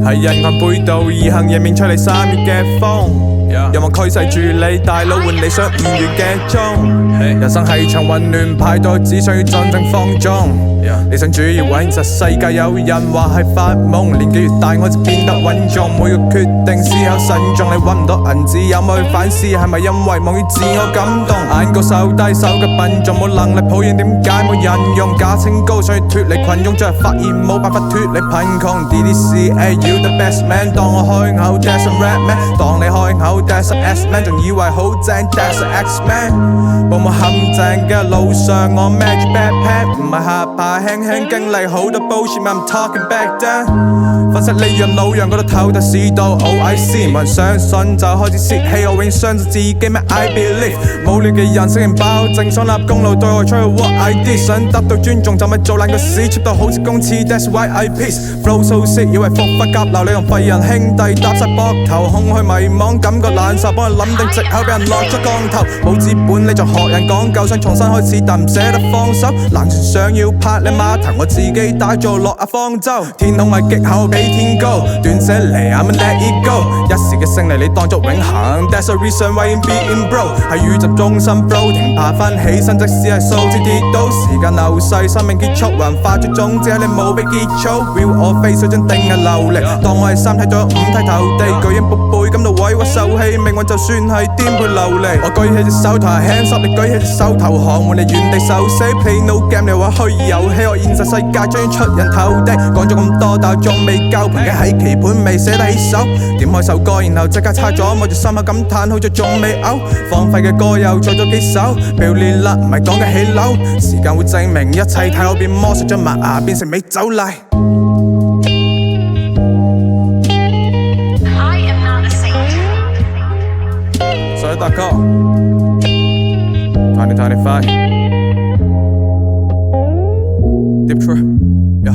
係人群背道而行，迎面吹嚟3月嘅風，有望驅使住你大腦換你想5月嘅鐘。人生係場混亂派對，只想要真正放縱。理想主義穩實世界，有人話係發夢。年紀越大我就變得穩重，每個決定思考慎重。你揾唔到銀紙，有冇去反思？係咪因為忙於自我感動？眼高手低手嘅笨重，冇能力抱怨點解冇人用？假清高想要脫離群眾，最後發現冇辦法脫離貧窮。DDCA you the best man， 當我開口 that's a rap man， 當你開口 that's a S man， 仲以為好正 that's a X man。步步陷阱嘅路上，我孭住 backpack， 唔係下巴輕輕經歷好多 bullshit，I'm talking back then。分析利潤老楊嗰度頭頭是道 OIC， 冇人相信就開始泄氣，我永遠相信自己咩 I believe。無聊嘅人性爆正想立功勞對我出去 what I did， 想得到尊重就咪做爛個屎，cheap到好似公廁 that's why I peace。Flow so sick， 以為伏法夾流，你同廢人兄弟搭晒膊頭，空虛迷惘感覺難受，幫佢諗定藉口俾人落咗降頭。冇資本你就學人講究，想重新開始但唔捨得放手。藍船想要拍你碼頭，我自己打造落亞方舟。天空係極厚比天高，斷捨離 I'ma let it go。一時嘅勝利你當作永恆 ，That's a reason why I'm being broke。喺宇宙中心 flow， 停爬翻起身，即使係數字跌倒，時間流逝，生命結束，還發出種子喺你冇被結束。Will 我飛水準定係流力，當我係3睇咗5睇頭地，巨鷹卜背感到委屈受氣，命運就算係顛沛流離。我舉起隻手頭係 hands up， 你舉起隻手投降，換你原地受死。Play no game， 你話虛擬遊戲，我現實世界將要出人頭地。講咗咁多，但我仲未夠盤嘅喺棋盤未寫得起手。點開首歌，然後即刻拆咗，望住心口感嘆，好在仲未嘔。荒廢嘅歌又再咗幾首，表列啦，唔係講嘅起樓。時間會證明一切，睇我變魔術，將麥芽變成美酒麗。Sorry.com 2025 Deep Trip, yeah.